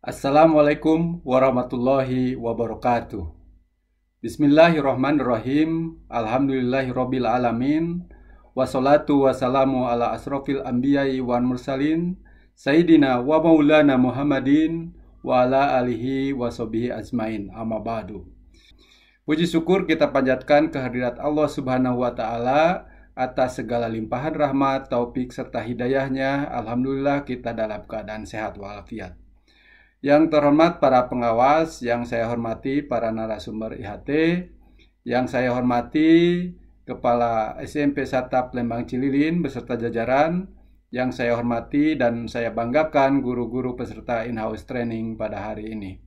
Assalamualaikum warahmatullahi wabarakatuh. Bismillahirrahmanirrahim. Alhamdulillahirabbil alamin. Wassalatu wassalamu ala asrofil anbiya'i wan mursalin Sayyidina wa maulana Muhammadin wa ala alihi wa sahbihi ajmain. Amma ba'du. Puji syukur kita panjatkan kehadirat Allah Subhanahu wa taala atas segala limpahan rahmat, taufik serta hidayahnya. Alhamdulillah kita dalam keadaan sehat walafiat. Yang terhormat para pengawas, yang saya hormati para narasumber IHT, yang saya hormati Kepala SMP Satap Lembang Cililin beserta jajaran, yang saya hormati dan saya banggakan guru-guru peserta in-house training pada hari ini.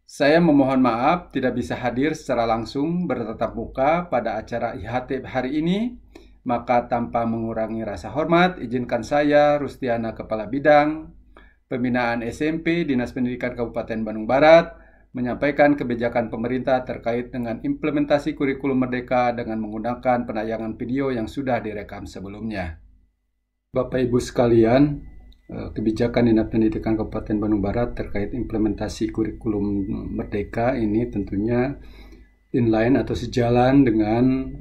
Saya memohon maaf tidak bisa hadir secara langsung bertatap muka pada acara IHT hari ini, maka tanpa mengurangi rasa hormat, izinkan saya, Rustiana Kepala Bidang Pembinaan SMP Dinas Pendidikan Kabupaten Bandung Barat menyampaikan kebijakan pemerintah terkait dengan implementasi kurikulum Merdeka dengan menggunakan penayangan video yang sudah direkam sebelumnya. Bapak Ibu sekalian, kebijakan Dinas Pendidikan Kabupaten Bandung Barat terkait implementasi kurikulum Merdeka ini tentunya inline atau sejalan dengan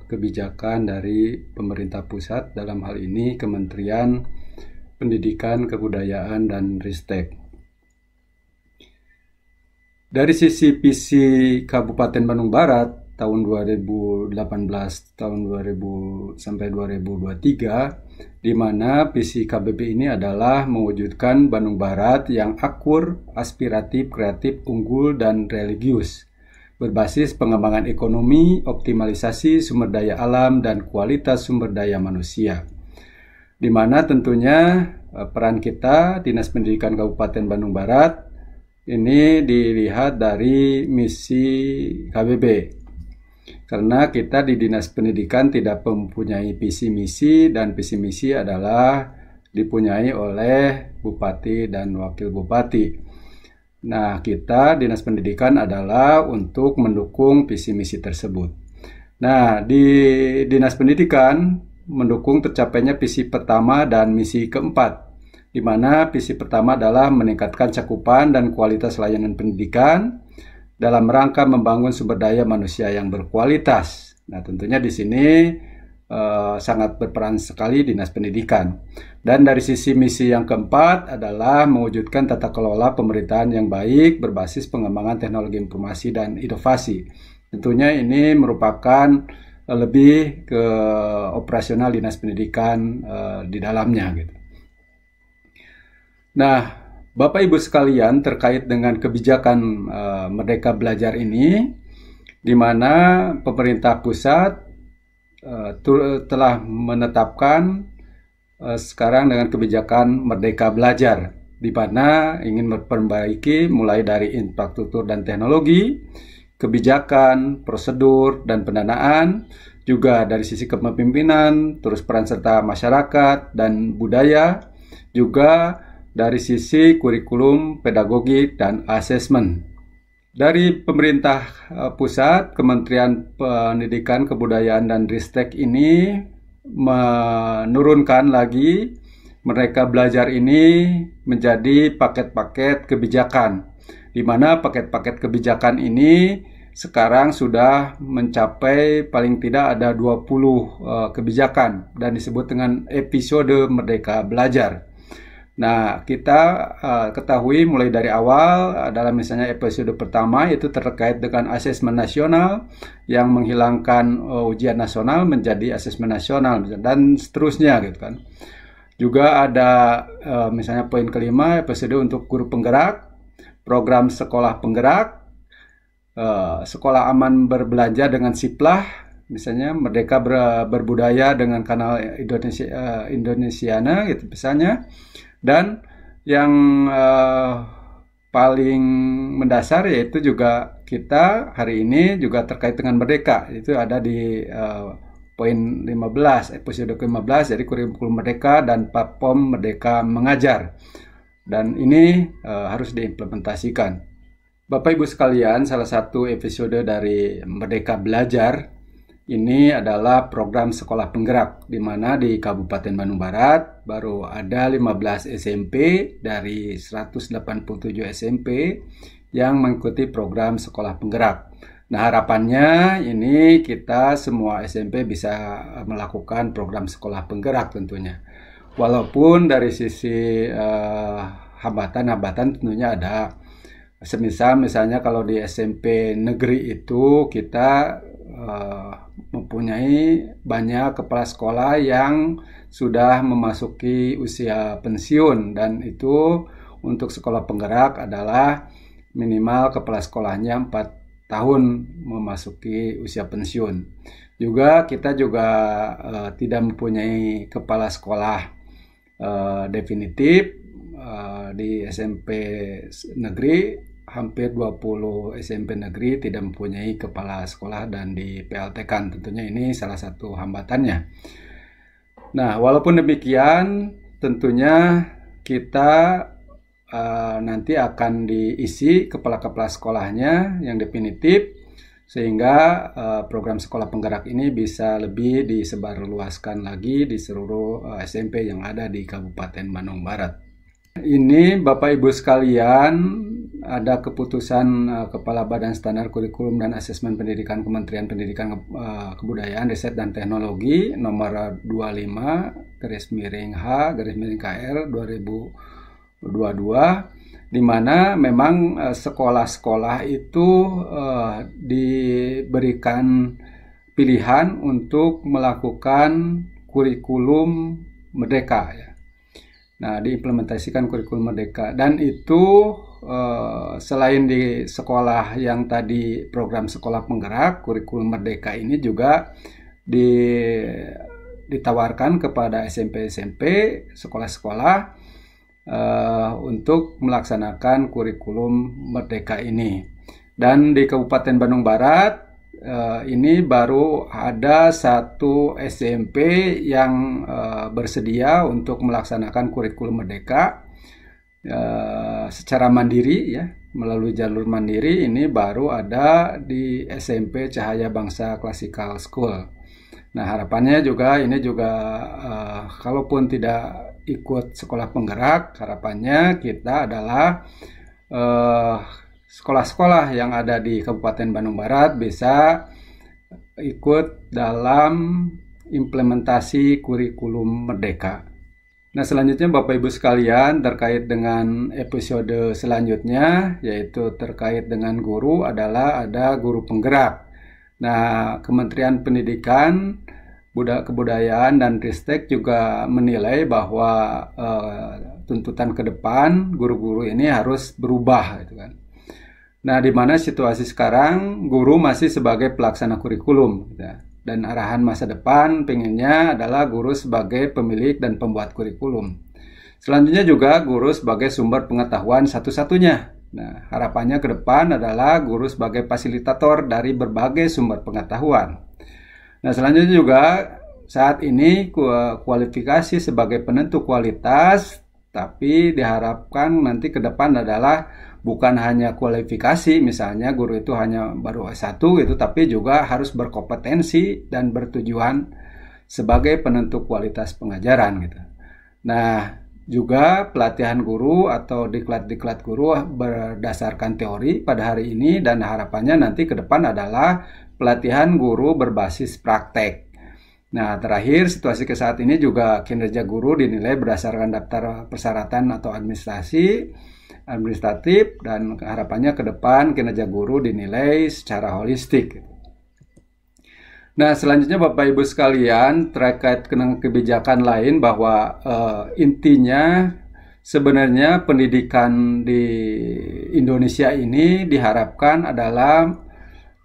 kebijakan dari pemerintah pusat, dalam hal ini Kementerian Pendidikan, Kebudayaan, dan Ristek. Dari sisi visi Kabupaten Bandung Barat tahun 2018 tahun 2000 sampai 2023, di mana visi KBB ini adalah mewujudkan Bandung Barat yang akur, aspiratif, kreatif, unggul, dan religius, berbasis pengembangan ekonomi, optimalisasi sumber daya alam, dan kualitas sumber daya manusia. Di mana tentunya peran kita Dinas Pendidikan Kabupaten Bandung Barat ini dilihat dari misi KBB. Karena kita di Dinas Pendidikan tidak mempunyai visi misi, dan visi misi adalah dipunyai oleh Bupati dan Wakil Bupati. Nah, kita Dinas Pendidikan adalah untuk mendukung visi misi tersebut. Nah, di Dinas Pendidikan mendukung tercapainya visi pertama dan misi keempat, di mana visi pertama adalah meningkatkan cakupan dan kualitas layanan pendidikan dalam rangka membangun sumber daya manusia yang berkualitas. Nah, tentunya di sini sangat berperan sekali Dinas Pendidikan. Dan dari sisi misi yang keempat adalah mewujudkan tata kelola pemerintahan yang baik berbasis pengembangan teknologi informasi dan inovasi. Tentunya ini merupakan lebih ke operasional Dinas Pendidikan di dalamnya gitu. Nah, Bapak Ibu sekalian, terkait dengan kebijakan Merdeka Belajar ini, di mana pemerintah pusat telah menetapkan sekarang dengan kebijakan Merdeka Belajar, di mana ingin memperbaiki mulai dari infrastruktur dan teknologi, kebijakan, prosedur, dan pendanaan, juga dari sisi kepemimpinan, terus peran serta masyarakat dan budaya, juga dari sisi kurikulum, pedagogik, dan asesmen. Dari pemerintah pusat, Kementerian Pendidikan, Kebudayaan, dan Ristek ini menurunkan lagi Merdeka Belajar ini menjadi paket-paket kebijakan, di mana paket-paket kebijakan ini sekarang sudah mencapai paling tidak ada 20 kebijakan dan disebut dengan episode Merdeka Belajar. Nah, kita ketahui mulai dari awal dalam misalnya episode pertama itu terkait dengan asesmen nasional yang menghilangkan ujian nasional menjadi asesmen nasional dan seterusnya gitu kan. Juga ada misalnya poin kelima episode untuk guru penggerak, program sekolah penggerak, sekolah aman berbelanja dengan Siplah, misalnya Merdeka berbudaya dengan kanal Indonesiana gitu misalnya. Dan yang paling mendasar yaitu juga kita hari ini juga terkait dengan Merdeka, itu ada di poin 15, episode ke-15, jadi kurikulum Merdeka dan platform Merdeka Mengajar. Dan ini harus diimplementasikan. Bapak Ibu sekalian, salah satu episode dari Merdeka Belajar Ini adalah program sekolah penggerak, di mana di Kabupaten Bandung Barat baru ada 15 SMP dari 187 SMP yang mengikuti program sekolah penggerak. Nah, harapannya ini kita semua SMP bisa melakukan program sekolah penggerak tentunya. Walaupun dari sisi hambatan-hambatan tentunya ada. Misalnya kalau di SMP negeri itu kita mempunyai banyak kepala sekolah yang sudah memasuki usia pensiun, dan itu untuk sekolah penggerak adalah minimal kepala sekolahnya 4 tahun memasuki usia pensiun. Juga kita juga tidak mempunyai kepala sekolah definitif di SMP negeri. Hampir 20 SMP negeri tidak mempunyai kepala sekolah dan di PLT kan, tentunya ini salah satu hambatannya. Nah, walaupun demikian tentunya kita nanti akan diisi kepala-kepala sekolahnya yang definitif, sehingga program sekolah penggerak ini bisa lebih disebarluaskan lagi di seluruh SMP yang ada di Kabupaten Bandung Barat. Ini Bapak Ibu sekalian, ada keputusan Kepala Badan Standar Kurikulum dan Asesmen Pendidikan Kementerian Pendidikan Kebudayaan, Riset dan Teknologi nomor 25/H/KR 2022, di mana memang sekolah-sekolah itu diberikan pilihan untuk melakukan kurikulum merdeka ya. Nah, diimplementasikan kurikulum merdeka, dan itu selain di sekolah yang tadi program sekolah penggerak, kurikulum merdeka ini juga ditawarkan kepada SMP-SMP, sekolah-sekolah untuk melaksanakan kurikulum merdeka ini. Dan di Kabupaten Bandung Barat ini baru ada 1 SMP yang bersedia untuk melaksanakan kurikulum merdeka secara mandiri ya, melalui jalur mandiri. Ini baru ada di SMP Cahaya Bangsa Classical School. Nah, harapannya juga ini juga kalaupun tidak ikut sekolah penggerak, harapannya kita adalah sekolah-sekolah yang ada di Kabupaten Bandung Barat bisa ikut dalam implementasi kurikulum merdeka. Nah, selanjutnya Bapak Ibu sekalian, terkait dengan episode selanjutnya, yaitu terkait dengan guru, adalah ada guru penggerak. Nah, Kementerian Pendidikan, Kebudayaan dan Ristek juga menilai bahwa tuntutan ke depan guru-guru ini harus berubah gitu kan. Nah, di mana situasi sekarang guru masih sebagai pelaksana kurikulum gitu. Dan arahan masa depan pengennya adalah guru sebagai pemilik dan pembuat kurikulum. Selanjutnya juga guru sebagai sumber pengetahuan satu-satunya. Nah, harapannya ke depan adalah guru sebagai fasilitator dari berbagai sumber pengetahuan. Nah, selanjutnya juga saat ini kualifikasi sebagai penentu kualitas, tapi diharapkan nanti ke depan adalah bukan hanya kualifikasi, misalnya guru itu hanya baru S1 gitu, tapi juga harus berkompetensi dan bertujuan sebagai penentu kualitas pengajaran gitu. Nah, juga pelatihan guru atau diklat-diklat guru berdasarkan teori pada hari ini, dan harapannya nanti ke depan adalah pelatihan guru berbasis praktek. Nah, terakhir situasi ke saat ini juga kinerja guru dinilai berdasarkan daftar persyaratan atau administratif, dan harapannya ke depan kinerja guru dinilai secara holistik. Nah, selanjutnya Bapak Ibu sekalian, terkait dengan kebijakan lain bahwa intinya sebenarnya pendidikan di Indonesia ini diharapkan adalah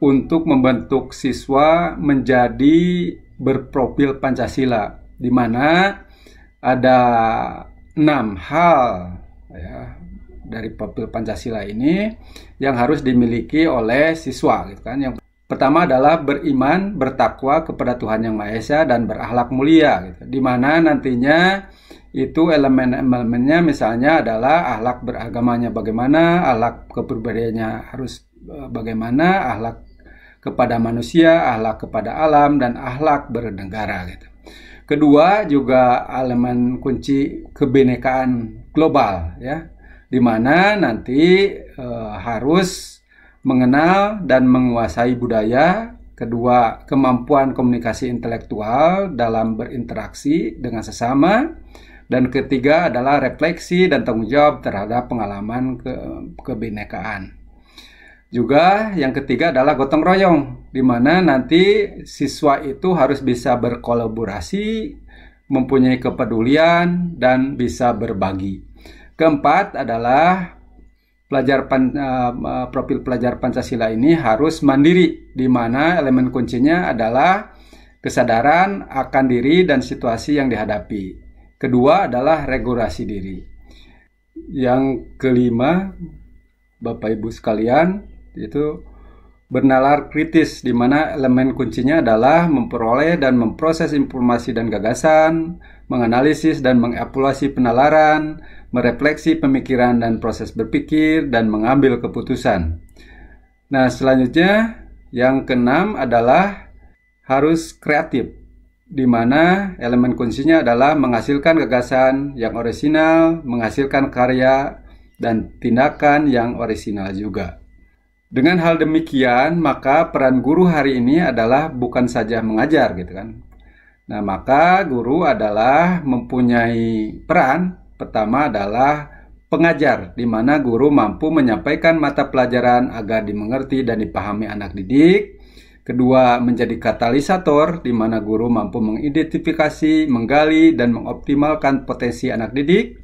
untuk membentuk siswa menjadi berprofil Pancasila, di mana ada 6 hal ya dari profil Pancasila ini yang harus dimiliki oleh siswa gitu kan. Yang pertama adalah beriman, bertakwa kepada Tuhan Yang Maha Esa dan berakhlak mulia gitu. Di mana nantinya itu elemen-elemennya misalnya adalah akhlak beragamanya bagaimana, akhlak kepribadiannya harus bagaimana, akhlak kepada manusia, akhlak kepada alam, dan akhlak bernegara gitu. Kedua juga elemen kunci kebinekaan global ya, di mana nanti harus mengenal dan menguasai budaya. Kedua, kemampuan komunikasi intelektual dalam berinteraksi dengan sesama. Dan ketiga adalah refleksi dan tanggung jawab terhadap pengalaman kebinekaan. Juga yang ketiga adalah gotong royong, di mana nanti siswa itu harus bisa berkolaborasi, mempunyai kepedulian, dan bisa berbagi. Keempat adalah profil pelajar Pancasila ini harus mandiri, di mana elemen kuncinya adalah kesadaran akan diri dan situasi yang dihadapi. Kedua adalah regulasi diri. Yang kelima, Bapak Ibu sekalian, itu bernalar kritis, di mana elemen kuncinya adalah memperoleh dan memproses informasi dan gagasan, menganalisis dan mengevaluasi penalaran, merefleksi pemikiran dan proses berpikir, dan mengambil keputusan. Nah, selanjutnya yang keenam adalah harus kreatif, di mana elemen kuncinya adalah menghasilkan gagasan yang orisinal, menghasilkan karya, dan tindakan yang orisinal juga. Dengan hal demikian, maka peran guru hari ini adalah bukan saja mengajar gitu kan. Nah, maka guru adalah mempunyai peran. Pertama adalah pengajar, di mana guru mampu menyampaikan mata pelajaran agar dimengerti dan dipahami anak didik. Kedua, menjadi katalisator, di mana guru mampu mengidentifikasi, menggali, dan mengoptimalkan potensi anak didik.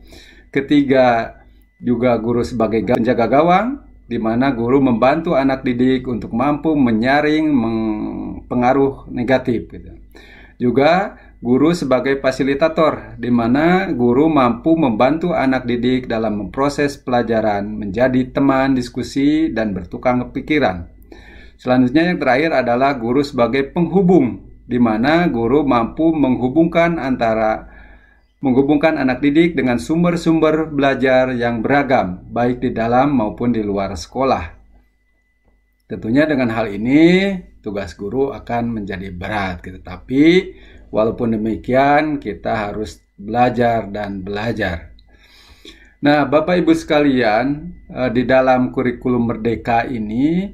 Ketiga, juga guru sebagai penjaga gawang, di mana guru membantu anak didik untuk mampu menyaring pengaruh negatif. Gitu. Juga guru sebagai fasilitator, di mana guru mampu membantu anak didik dalam memproses pelajaran, menjadi teman diskusi, dan bertukar pikiran. Selanjutnya yang terakhir adalah guru sebagai penghubung, di mana guru mampu menghubungkan anak didik dengan sumber-sumber belajar yang beragam, baik di dalam maupun di luar sekolah. Tentunya dengan hal ini tugas guru akan menjadi berat gitu. Tapi walaupun demikian kita harus belajar dan belajar. Nah, Bapak Ibu sekalian, di dalam kurikulum Merdeka ini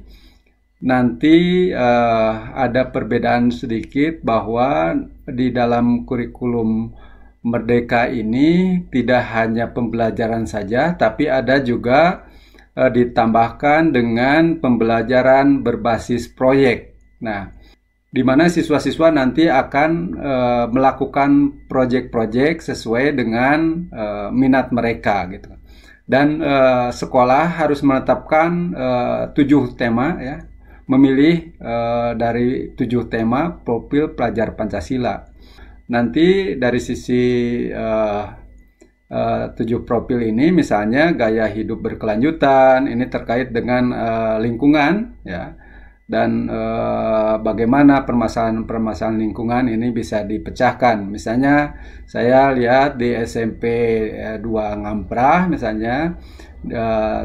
nanti ada perbedaan sedikit, bahwa di dalam kurikulum Merdeka ini tidak hanya pembelajaran saja, tapi ada juga ditambahkan dengan pembelajaran berbasis proyek. Nah, di mana siswa-siswa nanti akan melakukan proyek-proyek sesuai dengan minat mereka gitu. Dan sekolah harus menetapkan 7 tema ya. Memilih dari 7 tema profil pelajar Pancasila. Nanti dari sisi 7 profil ini, misalnya gaya hidup berkelanjutan, ini terkait dengan lingkungan ya, dan bagaimana permasalahan lingkungan ini bisa dipecahkan. Misalnya saya lihat di SMP 2 Ngamprah misalnya,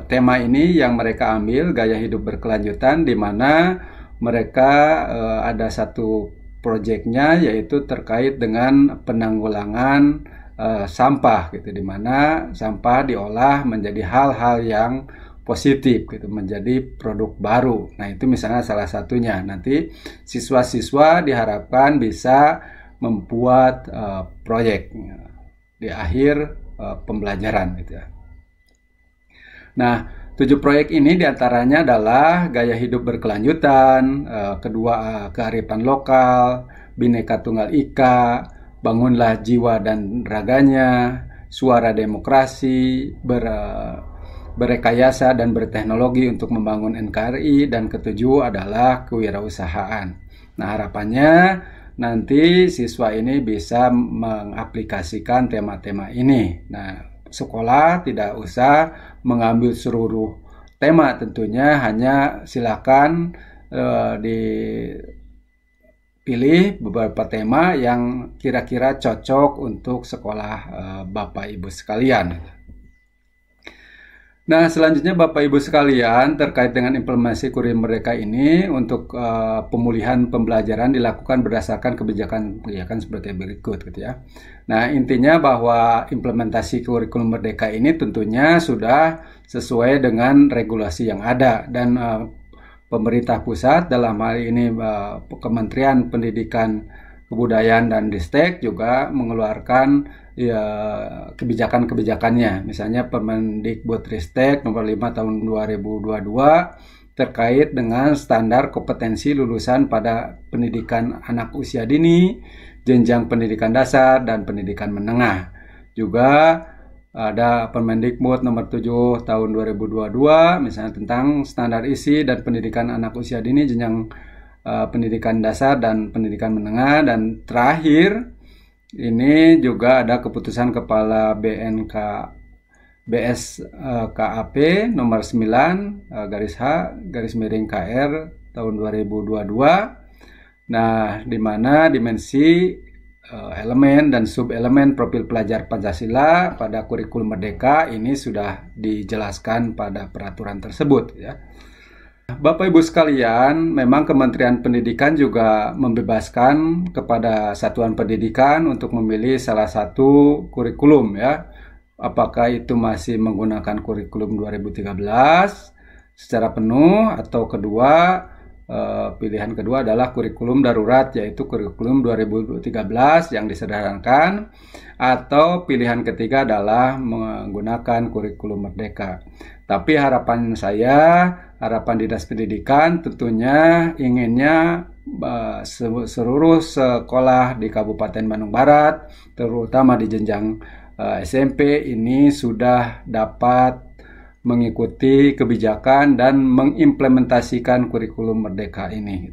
tema ini yang mereka ambil gaya hidup berkelanjutan, di mana mereka ada satu proyeknya yaitu terkait dengan penanggulangan sampah gitu, di mana sampah diolah menjadi hal-hal yang positif gitu, menjadi produk baru. Nah, itu misalnya salah satunya. Nanti siswa-siswa diharapkan bisa membuat proyek di akhir pembelajaran gitu ya. Nah, 7 proyek ini diantaranya adalah gaya hidup berkelanjutan, kedua kearifan lokal, Bhinneka Tunggal Ika, bangunlah jiwa dan raganya, suara demokrasi, berrekayasa dan berteknologi untuk membangun NKRI, dan ketujuh adalah kewirausahaan. Nah, harapannya nanti siswa ini bisa mengaplikasikan tema-tema ini. Nah, sekolah tidak usah mengambil seluruh tema, tentunya hanya silakan dipilih beberapa tema yang kira-kira cocok untuk sekolah Bapak Ibu sekalian. Nah, selanjutnya Bapak Ibu sekalian, terkait dengan implementasi kurikulum Merdeka ini, untuk pemulihan pembelajaran dilakukan berdasarkan kebijakan seperti berikut gitu ya. Nah, intinya bahwa implementasi kurikulum Merdeka ini tentunya sudah sesuai dengan regulasi yang ada, dan pemerintah pusat dalam hal ini Kementerian Pendidikan, Kebudayaan dan Ristek juga mengeluarkan ya kebijakan-kebijakannya. Misalnya Permendikbudristek nomor 5 tahun 2022 terkait dengan standar kompetensi lulusan pada pendidikan anak usia dini, jenjang pendidikan dasar dan pendidikan menengah. Juga ada Permendikbud nomor 7 tahun 2022 misalnya tentang standar isi dan pendidikan anak usia dini, jenjang pendidikan dasar dan pendidikan menengah. Dan terakhir ini juga ada keputusan Kepala BSKAP nomor 9 garis H garis miring KR tahun 2022. Nah, di mana dimensi elemen dan subelemen profil pelajar Pancasila pada kurikulum Merdeka ini sudah dijelaskan pada peraturan tersebut ya. Bapak Ibu sekalian, memang Kementerian Pendidikan juga membebaskan kepada satuan pendidikan untuk memilih salah satu kurikulum ya. Apakah itu masih menggunakan kurikulum 2013 secara penuh, atau pilihan kedua adalah kurikulum darurat, yaitu kurikulum 2013 yang disederhanakan, atau pilihan ketiga adalah menggunakan kurikulum Merdeka. Tapi harapan Dinas Pendidikan tentunya inginnya seluruh sekolah di Kabupaten Bandung Barat, terutama di jenjang SMP ini sudah dapat mengikuti kebijakan dan mengimplementasikan kurikulum Merdeka ini.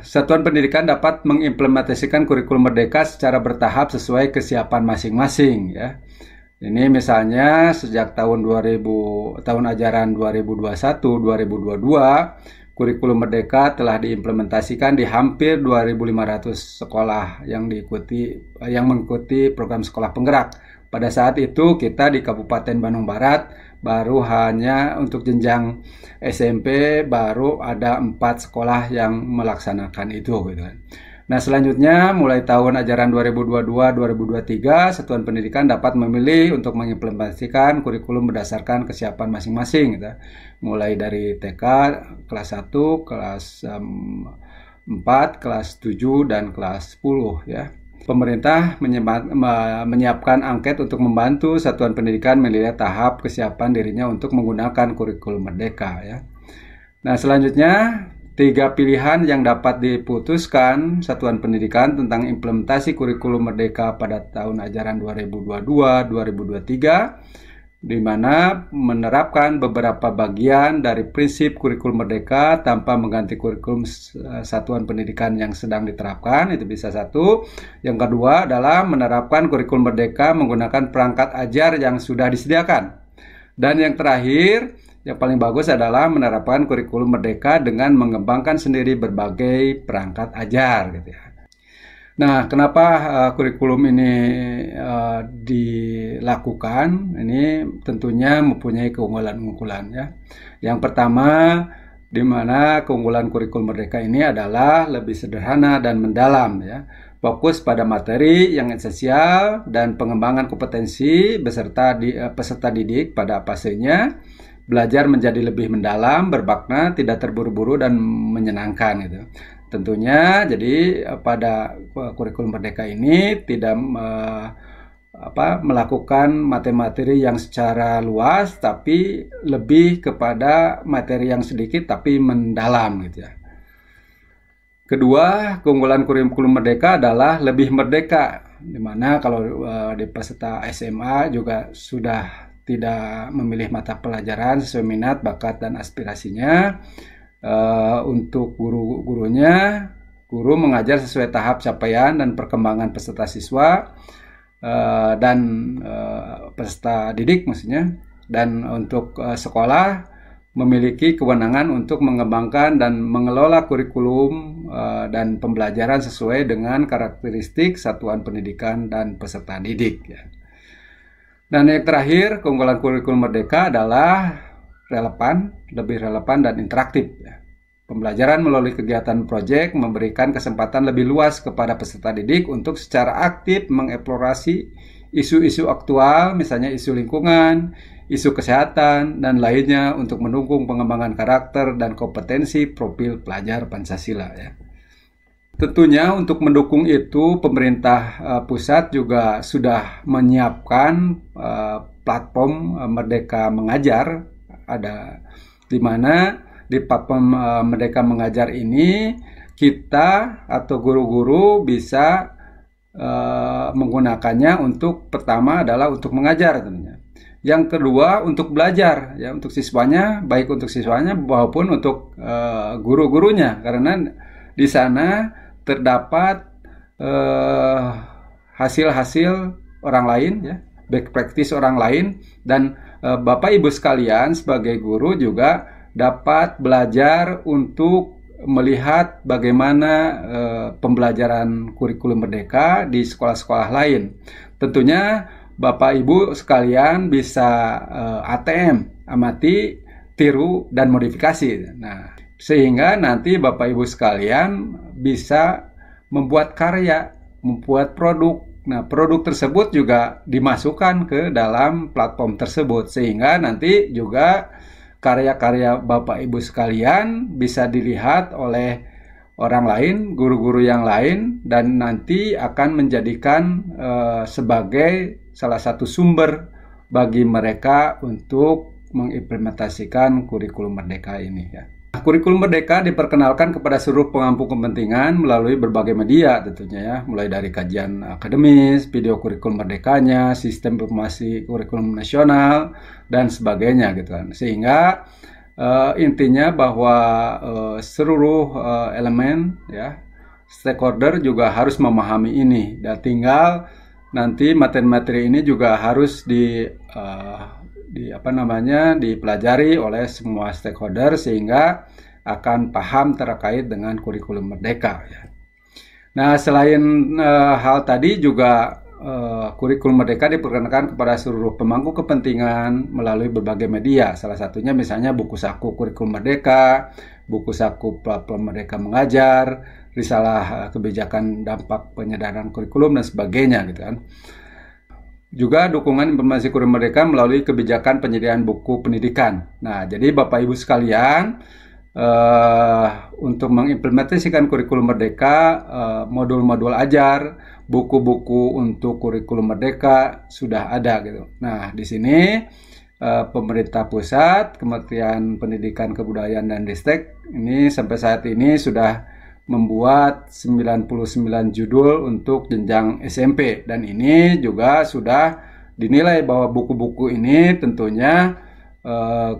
Satuan pendidikan dapat mengimplementasikan kurikulum Merdeka secara bertahap sesuai kesiapan masing-masing ya. Ini misalnya sejak tahun ajaran 2021-2022, kurikulum Merdeka telah diimplementasikan di hampir 2.500 sekolah yang mengikuti program sekolah penggerak. Pada saat itu kita di Kabupaten Bandung Barat baru hanya untuk jenjang SMP baru ada 4 sekolah yang melaksanakan itu gitu kan. Nah, selanjutnya mulai tahun ajaran 2022-2023 Satuan Pendidikan dapat memilih untuk mengimplementasikan kurikulum berdasarkan kesiapan masing-masing gitu. Mulai dari TK kelas 1, kelas 4, kelas 7 dan kelas 10 ya. Pemerintah menyiapkan angket untuk membantu Satuan Pendidikan menilai tahap kesiapan dirinya untuk menggunakan kurikulum Merdeka ya. Nah, selanjutnya 3 pilihan yang dapat diputuskan Satuan Pendidikan tentang implementasi kurikulum Merdeka pada tahun ajaran 2022-2023, di mana menerapkan beberapa bagian dari prinsip kurikulum Merdeka tanpa mengganti kurikulum Satuan Pendidikan yang sedang diterapkan. Itu bisa satu. Yang kedua adalah menerapkan kurikulum Merdeka menggunakan perangkat ajar yang sudah disediakan. Dan yang terakhir, yang paling bagus adalah menerapkan kurikulum Merdeka dengan mengembangkan sendiri berbagai perangkat ajar gitu ya. Nah, kenapa kurikulum ini dilakukan? Ini tentunya mempunyai keunggulan-keunggulan ya. Yang pertama, di mana keunggulan kurikulum Merdeka ini adalah lebih sederhana dan mendalam ya. Fokus pada materi yang esensial dan pengembangan kompetensi peserta didik pada fasenya. Belajar menjadi lebih mendalam, bermakna, tidak terburu-buru dan menyenangkan gitu. Tentunya jadi pada kurikulum Merdeka ini tidak melakukan materi yang secara luas, tapi lebih kepada materi yang sedikit tapi mendalam gitu ya. Kedua, keunggulan kurikulum Merdeka adalah lebih merdeka, dimana kalau di peserta SMA juga sudah tidak memilih mata pelajaran sesuai minat, bakat, dan aspirasinya. Untuk guru-gurunya, guru mengajar sesuai tahap capaian dan perkembangan peserta siswa dan peserta didik maksudnya. Dan untuk sekolah memiliki kewenangan untuk mengembangkan dan mengelola kurikulum dan pembelajaran sesuai dengan karakteristik satuan pendidikan dan peserta didik ya. Dan yang terakhir, keunggulan kurikulum Merdeka adalah lebih relevan dan interaktif. Pembelajaran melalui kegiatan proyek memberikan kesempatan lebih luas kepada peserta didik untuk secara aktif mengeksplorasi isu-isu aktual, misalnya isu lingkungan, isu kesehatan, dan lainnya untuk mendukung pengembangan karakter dan kompetensi profil pelajar Pancasila. Tentunya untuk mendukung itu, pemerintah pusat juga sudah menyiapkan platform Merdeka Mengajar, ada di mana di platform Merdeka Mengajar ini kita atau guru-guru bisa menggunakannya untuk pertama adalah untuk mengajar tentunya. Yang kedua untuk belajar ya, untuk siswanya, baik untuk siswanya maupun untuk guru-gurunya, karena di sana terdapat hasil-hasil orang lain ya, best practice orang lain, dan Bapak Ibu sekalian sebagai guru juga dapat belajar untuk melihat bagaimana pembelajaran kurikulum Merdeka di sekolah-sekolah lain. Tentunya Bapak Ibu sekalian bisa ATM, amati, tiru, dan modifikasi. Nah, sehingga nanti Bapak Ibu sekalian bisa membuat karya, membuat produk. Nah, produk tersebut juga dimasukkan ke dalam platform tersebut, sehingga nanti juga karya-karya Bapak Ibu sekalian bisa dilihat oleh orang lain, guru-guru yang lain, dan nanti akan menjadikan sebagai salah satu sumber bagi mereka untuk mengimplementasikan kurikulum Merdeka ini ya. Kurikulum Merdeka diperkenalkan kepada seluruh pemangku kepentingan melalui berbagai media tentunya ya, mulai dari kajian akademis, video kurikulum Merdekanya, sistem informasi kurikulum nasional, dan sebagainya gitu kan. Sehingga intinya bahwa seluruh elemen ya, stakeholder juga harus memahami ini, dan tinggal nanti materi-materi ini juga harus dipelajari oleh semua stakeholder sehingga akan paham terkait dengan kurikulum Merdeka ya. Nah, selain hal tadi juga kurikulum Merdeka diperkenalkan kepada seluruh pemangku kepentingan melalui berbagai media. Salah satunya misalnya buku saku kurikulum Merdeka, buku saku platform Merdeka Mengajar, risalah kebijakan dampak penyederhanaan kurikulum, dan sebagainya gitu kan. Juga dukungan informasi kurikulum Merdeka melalui kebijakan penyediaan buku pendidikan. Nah, jadi Bapak Ibu sekalian, untuk mengimplementasikan kurikulum Merdeka, modul-modul ajar, buku-buku untuk kurikulum Merdeka sudah ada gitu. Nah, di sini pemerintah pusat, Kementerian Pendidikan Kebudayaan dan Ristek ini sampai saat ini sudah membuat 99 judul untuk jenjang SMP, dan ini juga sudah dinilai bahwa buku-buku ini tentunya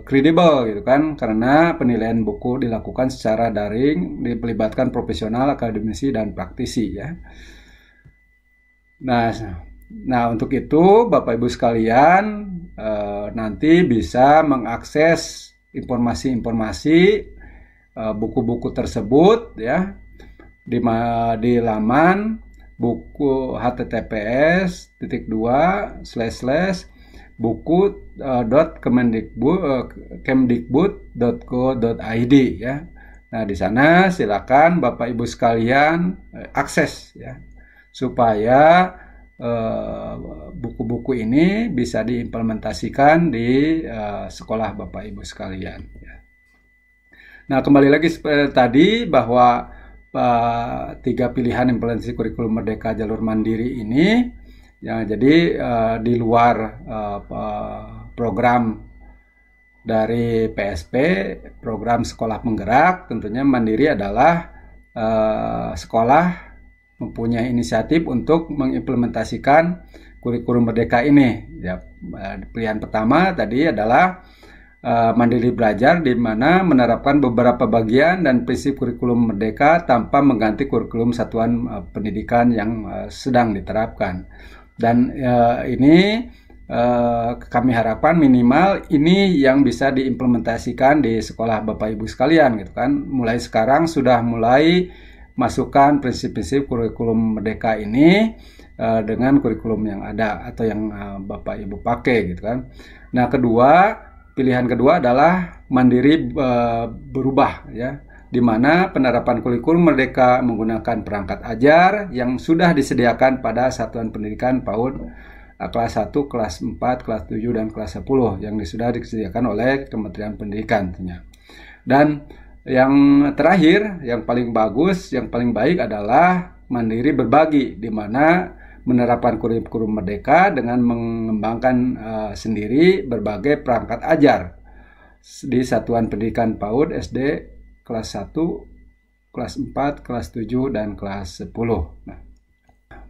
kredibel gitu kan, karena penilaian buku dilakukan secara daring, melibatkan profesional, akademisi, dan praktisi ya. Nah, untuk itu Bapak Ibu sekalian nanti bisa mengakses informasi-informasi buku-buku tersebut ya di laman buku https://buku.kemdikbud.go.id ya. Nah, di sana silakan Bapak Ibu sekalian akses ya, supaya buku-buku ini bisa diimplementasikan di sekolah Bapak Ibu sekalian ya. Nah, kembali lagi seperti tadi bahwa 3 pilihan implementasi kurikulum Merdeka jalur mandiri ini ya, jadi di luar program dari PSP, program sekolah penggerak, tentunya mandiri adalah sekolah mempunyai inisiatif untuk mengimplementasikan kurikulum Merdeka ini ya. Pilihan pertama tadi adalah mandiri belajar, di mana menerapkan beberapa bagian dan prinsip kurikulum Merdeka tanpa mengganti kurikulum satuan pendidikan yang sedang diterapkan. Dan ini kami harapkan minimal ini yang bisa diimplementasikan di sekolah Bapak Ibu sekalian gitu kan. Mulai sekarang sudah mulai memasukkan prinsip-prinsip kurikulum Merdeka ini dengan kurikulum yang ada atau yang Bapak Ibu pakai gitu kan. Nah, pilihan kedua adalah mandiri berubah ya, di mana penerapan kurikulum Merdeka menggunakan perangkat ajar yang sudah disediakan pada satuan pendidikan PAUD kelas 1, kelas 4, kelas 7, dan kelas 10 yang sudah disediakan oleh Kementerian Pendidikan tentunya. Dan yang terakhir, yang paling bagus, yang paling baik adalah mandiri berbagi, di mana menerapkan kurikulum Merdeka dengan mengembangkan sendiri berbagai perangkat ajar di satuan pendidikan PAUD SD kelas 1, kelas 4, kelas 7, dan kelas 10. Nah,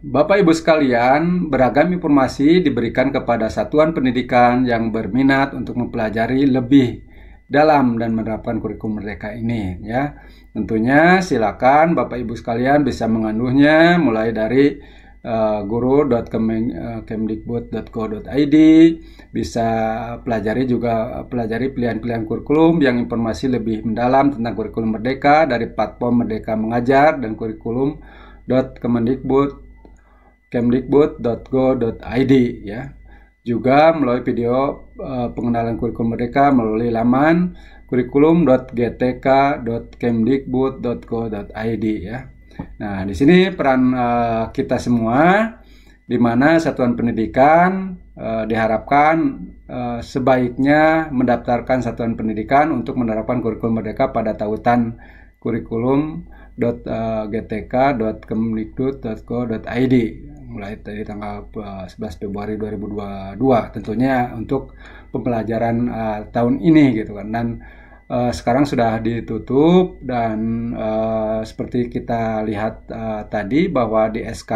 Bapak Ibu sekalian, beragam informasi diberikan kepada satuan pendidikan yang berminat untuk mempelajari lebih dalam dan menerapkan kurikulum Merdeka ini ya. Tentunya silakan Bapak Ibu sekalian bisa menganuhnya mulai dari guru.kemdikbud.go.id, bisa pelajari pilihan-pilihan kurikulum yang informasi lebih mendalam tentang kurikulum Merdeka dari platform Merdeka Mengajar dan kurikulum.kemdikbud.go.id ya. Juga melalui video pengenalan kurikulum Merdeka melalui laman kurikulum.gtk.kemdikbud.go.id ya. Nah, di sini peran kita semua, di mana satuan pendidikan diharapkan sebaiknya mendaftarkan satuan pendidikan untuk menerapkan kurikulum Merdeka pada tautan kurikulum.gtk.kemdikbud.go.id mulai dari tanggal 11 Februari 2022 tentunya untuk pembelajaran tahun ini gitu kan. Dan sekarang sudah ditutup dan seperti kita lihat tadi bahwa di SK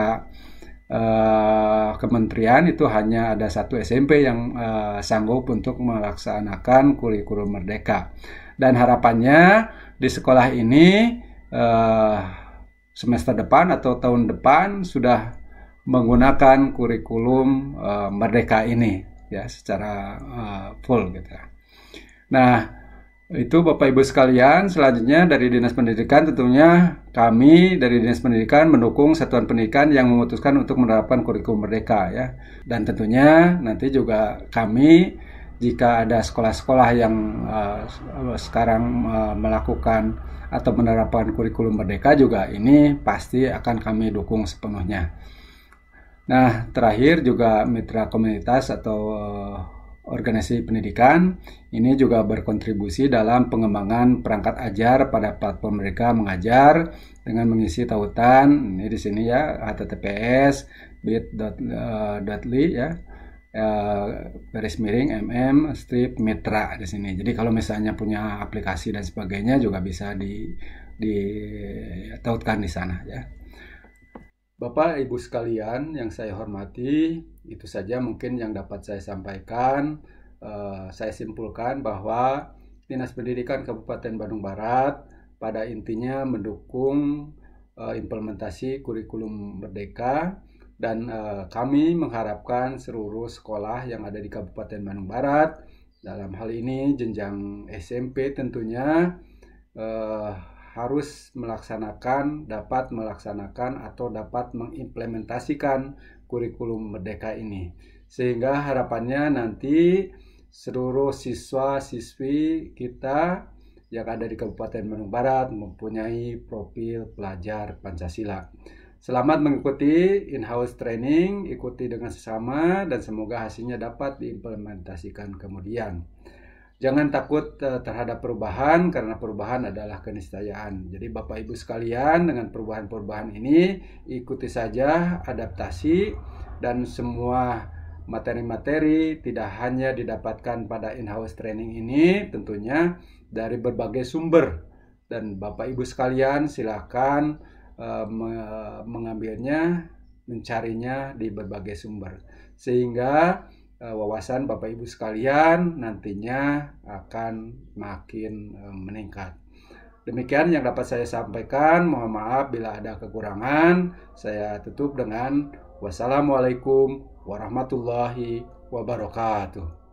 kementerian itu hanya ada satu SMP yang sanggup untuk melaksanakan kurikulum Merdeka. Dan harapannya di sekolah ini semester depan atau tahun depan sudah menggunakan kurikulum Merdeka ini ya secara full gitu. Nah, itu Bapak Ibu sekalian. Selanjutnya dari Dinas Pendidikan, tentunya kami dari Dinas Pendidikan mendukung satuan pendidikan yang memutuskan untuk menerapkan kurikulum Merdeka ya. Dan tentunya nanti juga kami, jika ada sekolah-sekolah yang sekarang melakukan atau menerapkan kurikulum Merdeka, juga ini pasti akan kami dukung sepenuhnya. Nah, terakhir juga mitra komunitas atau organisasi pendidikan ini juga berkontribusi dalam pengembangan perangkat ajar pada platform Merdeka Mengajar dengan mengisi tautan ini di sini ya, https://bit.ly ya, /mitra di sini. Jadi kalau misalnya punya aplikasi dan sebagainya juga bisa ditautkan di sana ya. Bapak Ibu sekalian yang saya hormati, itu saja mungkin yang dapat saya sampaikan. Saya simpulkan bahwa Dinas Pendidikan Kabupaten Bandung Barat pada intinya mendukung implementasi kurikulum Merdeka, dan kami mengharapkan seluruh sekolah yang ada di Kabupaten Bandung Barat, dalam hal ini jenjang SMP tentunya, harus dapat melaksanakan atau dapat mengimplementasikan kurikulum Merdeka ini. Sehingga harapannya nanti seluruh siswa-siswi kita yang ada di Kabupaten Bandung Barat mempunyai profil pelajar Pancasila. Selamat mengikuti in-house training, ikuti dengan sesama dan semoga hasilnya dapat diimplementasikan kemudian. Jangan takut terhadap perubahan, karena perubahan adalah keniscayaan. Jadi Bapak Ibu sekalian, dengan perubahan-perubahan ini ikuti saja, adaptasi, dan semua materi-materi tidak hanya didapatkan pada in-house training ini, tentunya dari berbagai sumber. Dan Bapak Ibu sekalian silakan mengambilnya, mencarinya di berbagai sumber. Sehingga wawasan Bapak Ibu sekalian nantinya akan makin meningkat. Demikian yang dapat saya sampaikan. Mohon maaf bila ada kekurangan. Saya tutup dengan wassalamualaikum warahmatullahi wabarakatuh.